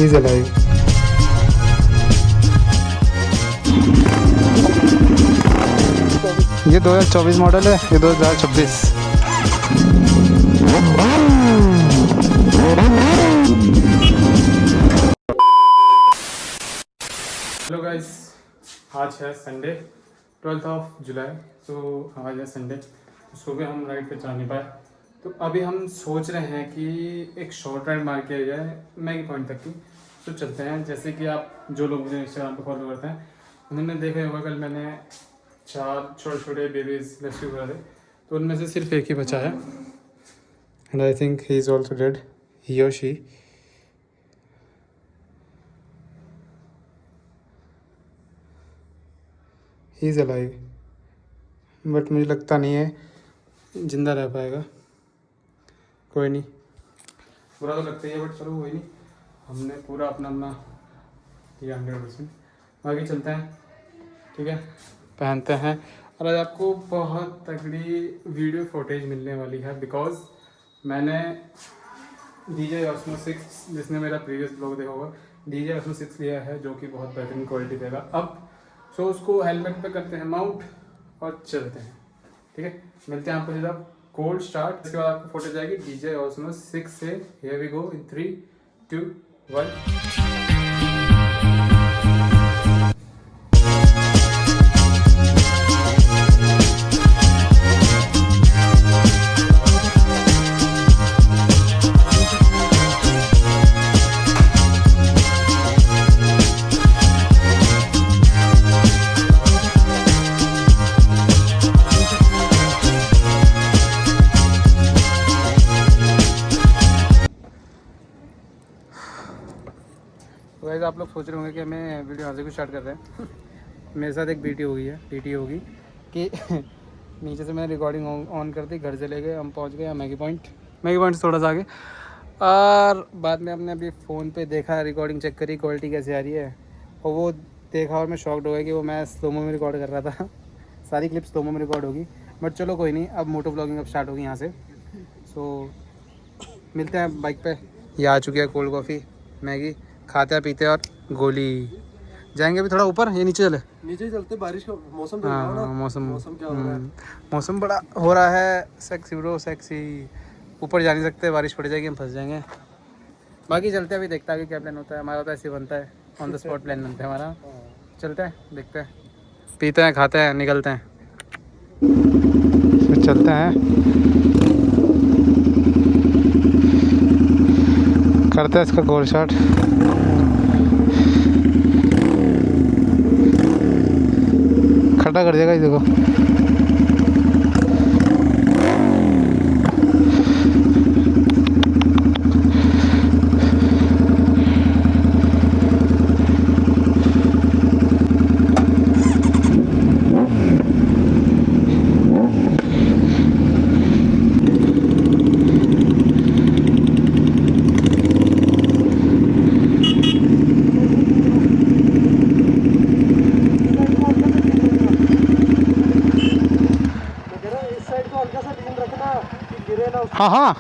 He's alive. ये 2024 model है, ये 2026। हेलो गाइस, आज है संडे 12 जुलाई। तो आज है संडे। सुबह हम राइड पे जा नहीं पाए, तो अभी हम सोच रहे हैं कि एक शॉर्ट राइड मार के जाए मैगी पॉइंट तक की। तो चलते हैं। जैसे कि आप जो लोग मुझे इंस्टाग्राम पे फॉलो करते हैं उन्होंने देखा होगा, कल मैंने 4 छोटे छोटे बेबीज रेस्क्यू करा थे, तो उनमें से सिर्फ एक ही बचा है। And I think he is also dead, he और she. He is alive, but मुझे लगता नहीं है ज़िंदा रह पाएगा। कोई नहीं, बुरा तो लगता ही है, बट चलो कोई नहीं, हमने पूरा अपना किया 100%। बाकी चलते हैं, ठीक है, पहनते हैं। और आज आपको बहुत तगड़ी वीडियो फुटेज मिलने वाली है, बिकॉज मैंने DJ Osmo 6, जिसने मेरा प्रीवियस ब्लॉग देखा होगा, DJ Osmo 6 लिया है, जो कि बहुत बेहतरीन क्वालिटी देगा अब। सो उसको हेलमेट पे करते हैं माउंट और चलते हैं, ठीक है। मिलते हैं आपको सीधा कोल्ड स्टार्ट, इसके बाद आपको फोटो जाएगी DJ Osmo 6 से। Here we go in 3, 2, 1। तो वैसे आप लोग सोच रहे होंगे कि हमें वीडियो यहाँ से क्यों स्टार्ट कर रहे हैं। मेरे साथ एक बीटी होगी कि नीचे से मैंने रिकॉर्डिंग ऑन कर दी, घर से ले गए, हम पहुँच गए मैगी पॉइंट से थोड़ा सा आगे। और बाद में हमने अभी फ़ोन पे देखा, रिकॉर्डिंग चेक करी, क्वालिटी कैसे आ रही है, और वो देखा और मैं शॉक्ड हो गया कि वो मैं स्लोमो में रिकॉर्ड कर रहा था। सारी क्लिप्स स्लोमो में रिकॉर्ड होगी, बट चलो कोई नहीं, अब मोटो व्लॉगिंग अब स्टार्ट होगी यहाँ से। सो मिलते हैं बाइक पे। ये आ चुकी है कोल्ड कॉफ़ी, मैगी खाते हैं, पीते हैं और गोली। जाएंगे अभी थोड़ा ऊपर, ये नीचे नीचे चलते, बारिश का मौसम। हाँ, मौसम क्या हो रहा है? मौसम बड़ा हो रहा है सेक्सी ब्रो, सेक्सी। ऊपर जा नहीं सकते, बारिश पड़ जाएगी, हम फंस जाएंगे। बाकी चलते हैं, अभी देखते हैं कि क्या प्लान होता है हमारा। तो ऐसे बनता है, ऑन द स्पॉट प्लान बनता है हमारा। चलते हैं, देखते हैं, पीते हैं, खाते हैं, निकलते हैं, फिर चलते हैं, करते हैं इसका गोल शॉट। खड़ा कर देगा, ये देखो। हाँ हाँ,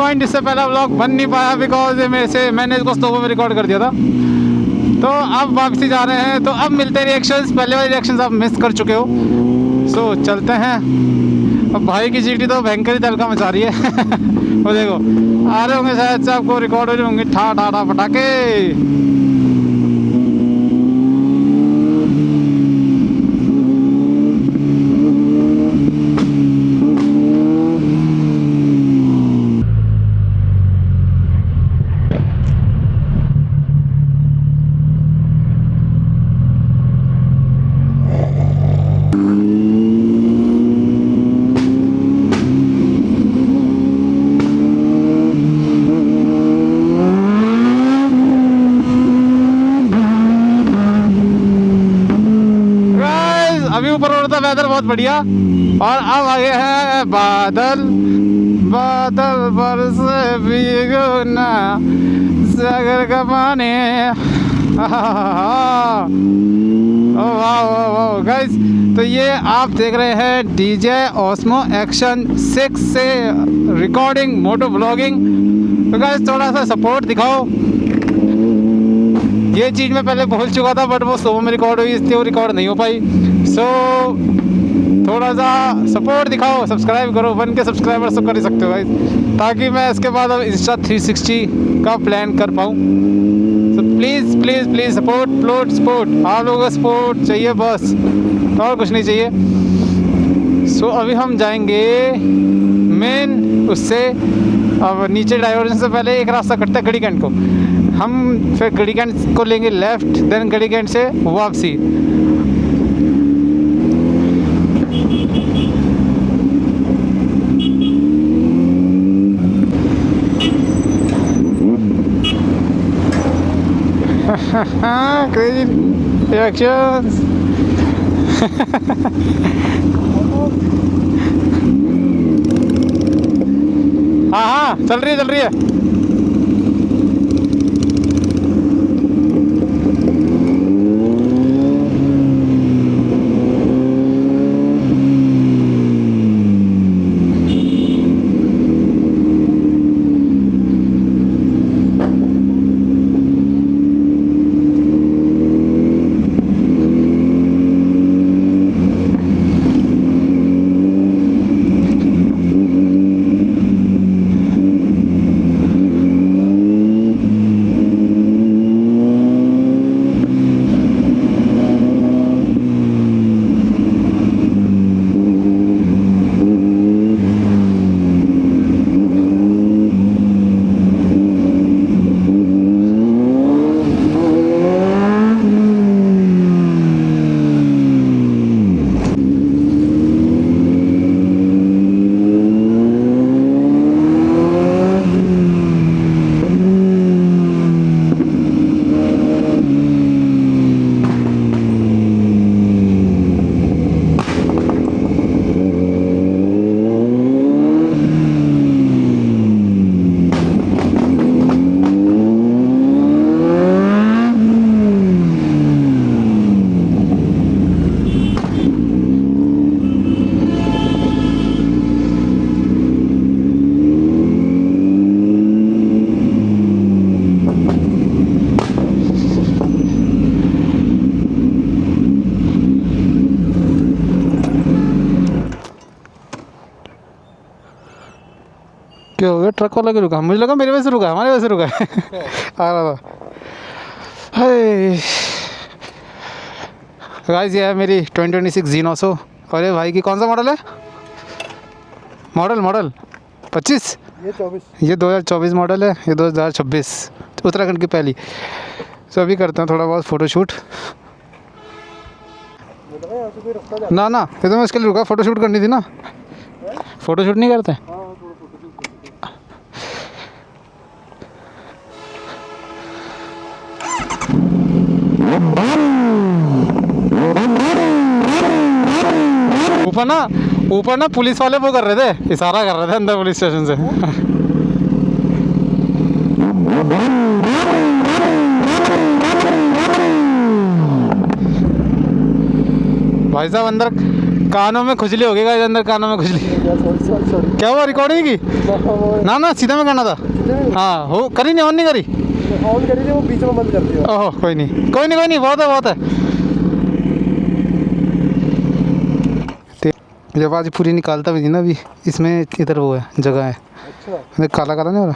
पॉइंट, इससे पहला व्लॉग बन नहीं पाया बिकॉज मैंने इसको स्टोव में रिकॉर्ड कर दिया था। तो अब वापसी जा रहे हैं, तो अब मिलते हैं रिएक्शंस। पहले वाले रिएक्शंस आप मिस कर चुके हो, सो चलते हैं। अब भाई की जीटी तो भयंकर ही तहलका मचा रही है। वो देखो आ रहे होंगे शायद से, आपको रिकॉर्ड हो रहे होंगे ठा ठा ठा पटाके। अभी ऊपर हो रहा था वेदर बहुत बढ़िया, और अब आगे है बादल। बादल बरसे भीगना सागर का पानी। वाह गाइस, तो ये आप देख रहे हैं डीजे ओस्मो एक्शन 6 से रिकॉर्डिंग मोटो व्लॉगिंग। तो गाइस थोड़ा सा सपोर्ट दिखाओ। ये चीज़ मैं पहले बोल चुका था, बट वो स्लो में रिकॉर्ड हुई, इसलिए वो रिकॉर्ड नहीं हो पाई। सो थोड़ा सा सपोर्ट दिखाओ, सब्सक्राइब करो। 1 के सब्सक्राइबर्स तो कर ही सकते हो भाई, ताकि मैं इसके बाद अब इंस्टा 360 का प्लान कर पाऊँ। So please please please support आप लोगों का सपोर्ट चाहिए बस, और कुछ नहीं चाहिए। सो अभी हम जाएंगे मेन उससे। अब नीचे डाइवर्जन से पहले एक रास्ता कटता है गड़ी कैंट को, हम फिर गड़ी कैंट को लेंगे लेफ़्ट, देन गड़ी कैंट से वापसी। Crazy reactions. हाँ चल रही है। क्या हो गया? ट्रक वाला क्यों रुका? मुझे लगा मेरे वजह से रुका, हमारे वजह से रुका है। आ रहा था। गाइस ये है मेरी 2026 G900। और ये भाई की कौन सा मॉडल है? मॉडल 25, ये 2024 मॉडल है, ये 2026 उत्तराखंड की पहली। तो अभी करते हैं थोड़ा बहुत फ़ोटोशूट। ना ये तो मैं इसके लिए रुका, फ़ोटोशूट करनी थी ना। फ़ोटोशूट नहीं करते? ऊपर ना पुलिस वाले वो कर रहे थे, इशारा कर रहे थे अंदर पुलिस स्टेशन से। भाई साहब अंदर कानों में खुजली हो गई गाइस, अंदर कानों में खुजली। सॉरी क्या हुआ, रिकॉर्डिंग की? ना ना सीधा में करना था। हाँ हो करी नहीं, ऑन नहीं करी। ऑन करी थी, वो बीच में बंद कर दिया। ओहो कोई नहीं कोई नहीं कोई नहीं, बहुत है बहुत है। ये आवाज़ पूरी निकालता भी नहीं ना अभी, इसमें इधर वो है जगह है। अच्छा काला काला नहीं हो रहा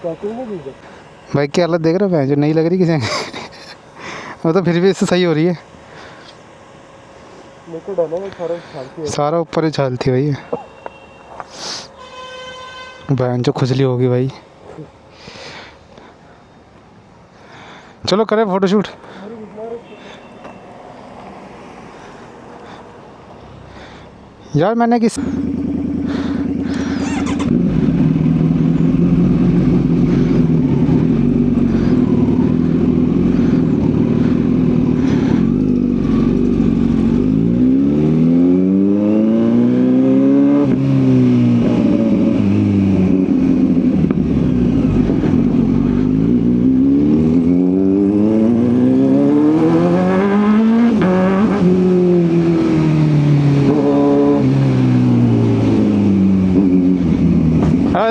काकू में भी है। बाइक की हालत देख रहे हो जो नहीं लग रही किसी वो तो फिर भी इससे सही हो रही है। मेरे को डाला, मैं सारा छालती है। सारा ऊपर ही छालती है भाई, बहन जो खुजली होगी भाई। चलो करें फोटोशूट। यार मैंने किस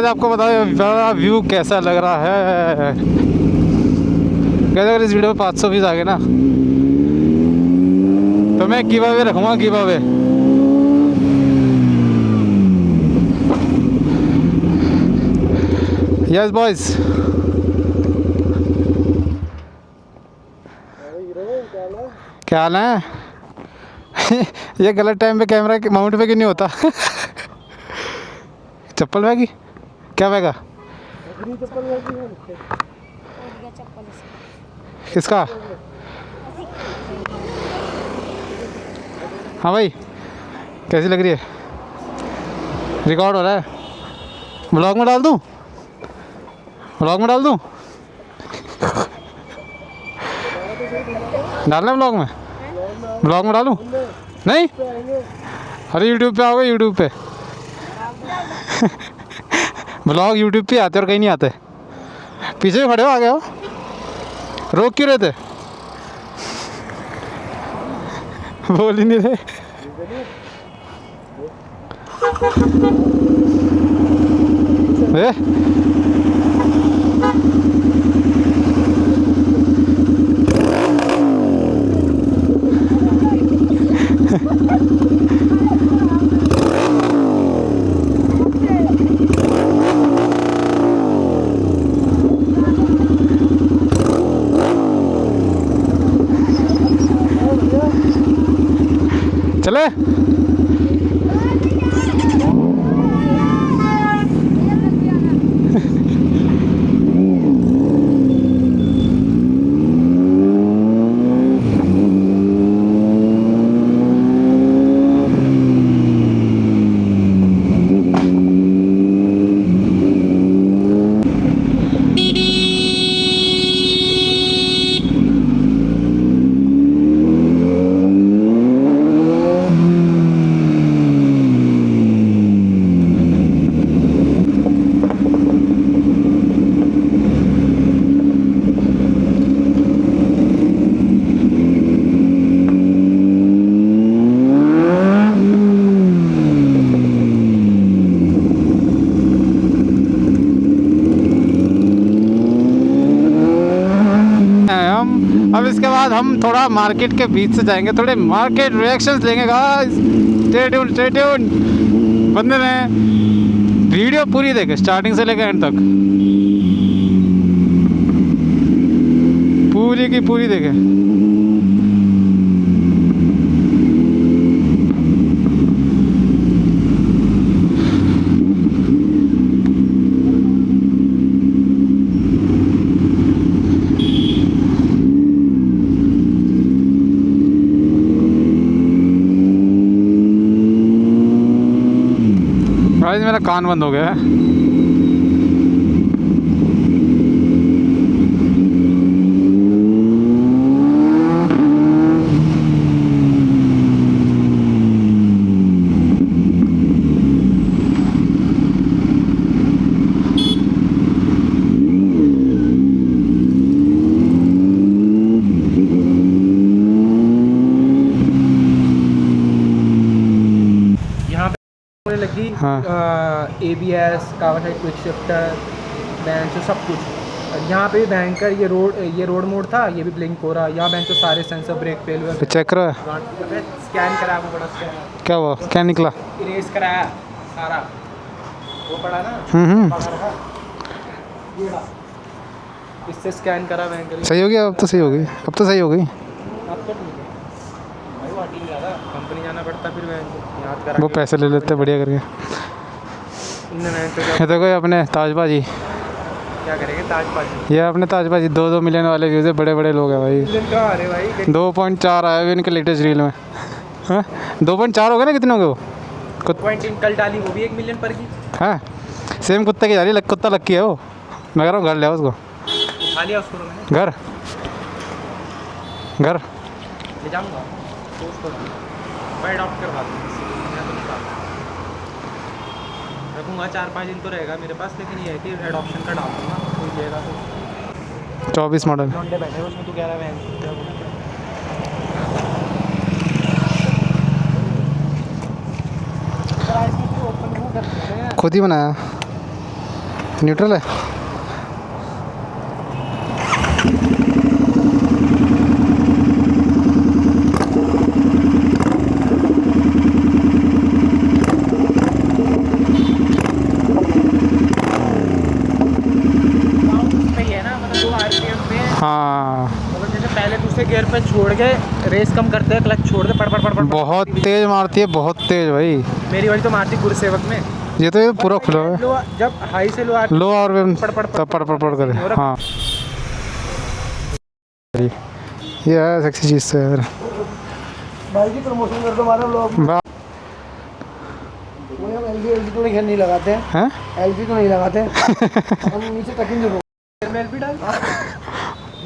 आपको बताओ बड़ा व्यू कैसा लग रहा है। कहते अगर इस वीडियो में 500 व्यूज आ गए ना तो मैं गिव अवे रखूँगा, गिव अवे। Yes boys. क्या हाल है? ये गलत टाइम पे कैमरा माउंट पे क्यों नहीं होता? चप्पल बैगी क्या बैगा किसका? हाँ भाई कैसी लग रही है? रिकॉर्ड हो रहा है, ब्लॉग में डाल दूँ? ब्लॉग में डाल दूँ? डालना है ब्लॉग में? ब्लॉग में डालूँ? नहीं अरे यूट्यूब पे आओगे, यूट्यूब पे ब्लॉग यूट्यूब पे आते और कहीं नहीं आते। पीछे खड़े हो, आ गए हो, रोक क्यों रहे थे? बोल ही नहीं रहे। चले अब इसके बाद हम थोड़ा मार्केट के बीच से जाएंगे, थोड़े मार्केट रिएक्शंस लेंगे गाइस। स्टे ट्यून बंदे में वीडियो पूरी देखे स्टार्टिंग से लेकर एंड तक, पूरी की पूरी देखे। मेरा कान बंद हो गया है। लगी। हाँ। ABS, Kawasaki quick shifter, bank सब कुछ। और यहाँ पे भी बैंकर ये रोड मोड था, ये भी ब्लिंक हो रहा। यहाँ बैंक तो सारे सेंसर ब्रेक फेल हुए। तो चेक करो, स्कैन करा, वो बड़ा स्कैन क्या हुआ, क्या निकला? इरेज कराया सारा, वो पड़ा ना पकड़ का, ये रहा। इससे स्कैन करा बैंकर। सही हो गया, अब तो सही हो गई, अब तो सही हो गई। अब तो ठीक है भाई, वो हटी नहीं ज़्यादा, कंपनी जाना पड़ता फिर बैंक को याद करा वो के। पैसे ले लेते बढ़िया करके। इनने बैंक तो ये देखो, ये अपने ताज भाजी, क्या करेंगे ताज पाजी। ये अपने ताज भाजी 2-2 मिलियन वाले व्यूज़ है, बड़े बड़े लोग हैं भाई। मिलियन कहाँ आ रहे भाई? 2.4 आया हुआ इनके लेटेस्ट रील में। हाँ 2.4 हो गए ना, कितने हो गए वो? पॉइंट कल डाली, वो भी 1 मिलियन पर की। हाँ सेम कुत्ते की जा रही है, कुत्ता लक्की है वो। मैं कह रहा हूँ घर ले आओ उसको, उठा लिया उसको तो मैंने, घर घर ले जाऊँगा तो उसको मैं अडॉप्ट करवा दूँगा। मैं तो नहीं पाता, रखूँगा 4-5 दिन तो रहेगा मेरे पास, लेकिन ये है कि एडॉप्शन का डाल दूँगा, कोई लेगा तो। 24 मॉडल। लौंडे बैठे हैं उसमें, तो कह रहा है खुद ही बनाया, न्यूट्रल है। हाँ मतलब जैसे पहले दूसरे गियर पे छोड़ के रेस कम करते हैं, क्लच छोड़ दे पड़ बहुत तेज मारती है, बहुत तेज भाई। मेरी वाली तो मारती गुरसेवक में। ये तो ये पूरा खुला है, जब हाई से लो लो और पड़ करे। हाँ ये है सेक्सी चीज़ से यार। भाई की प्रमोशन कर दो हमारा लोग। एलजी तो नहीं लगाते हैं, एलजी तो नहीं लगाते हम नीचे टकिंग जो एलबी डाल।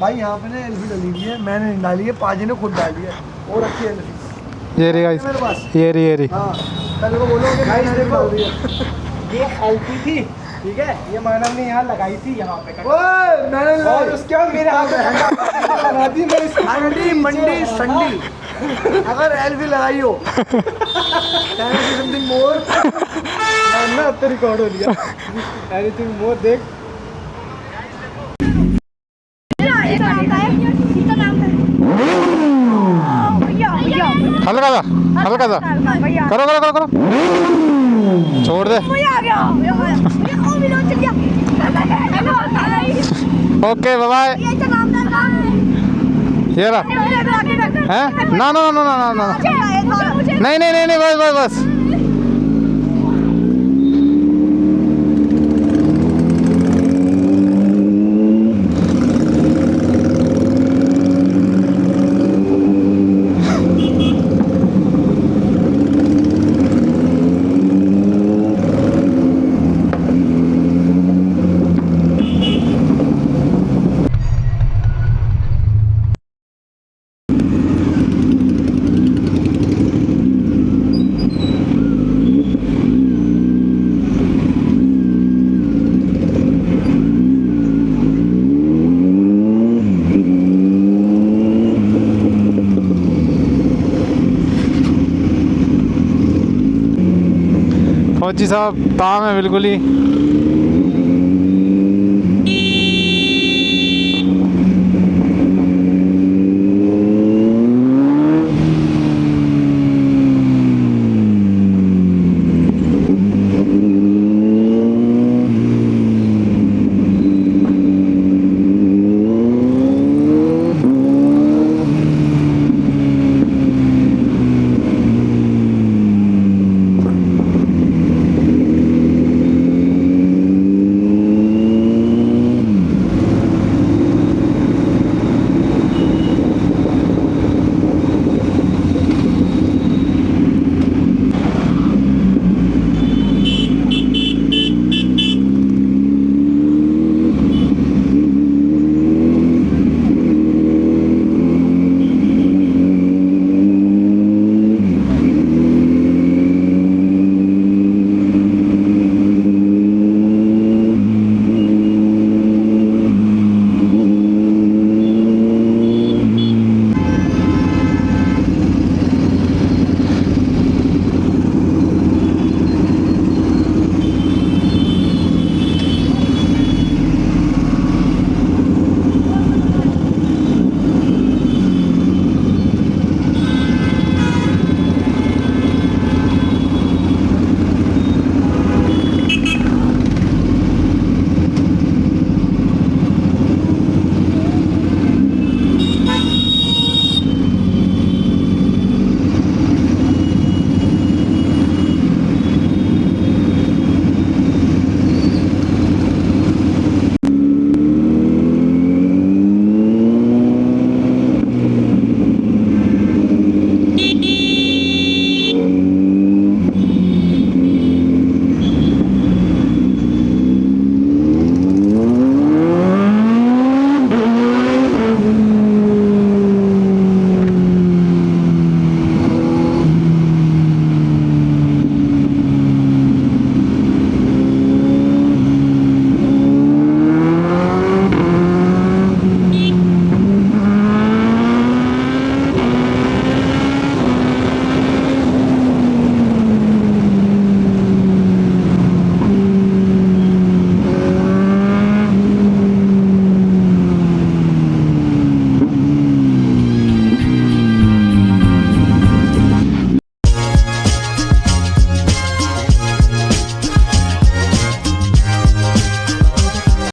भाई यहाँ पे ना एलजी डली हुई है, मैंने नहीं डाली है, पाजी ने खुद डाली है और रखी है एलजी। ये रही गाइस, मेरे पास ये रही हाँ, पहले को बोलो कि गाइस देखो ये एलपी थी, ठीक है, ये मानव ने यहाँ लगाई थी यहाँ पे। ओए मैंने और उसके बाद मेरे हाथ में लगा दी मैं इसको। मंडी संडी अगर एलजी लगाई हो समथिंग मोर ना, अब तो रिकॉर्ड हो लिया। एनीथिंग मोर देख। हल्का सा, हल्का सा करो करो करो करो, छोड़ दे। Okay bye bye. ये रहा है ना ना ना ना ना ना, नहीं नहीं नहीं नहीं, बस बस बस। फौजी साहब काम है बिल्कुल ही।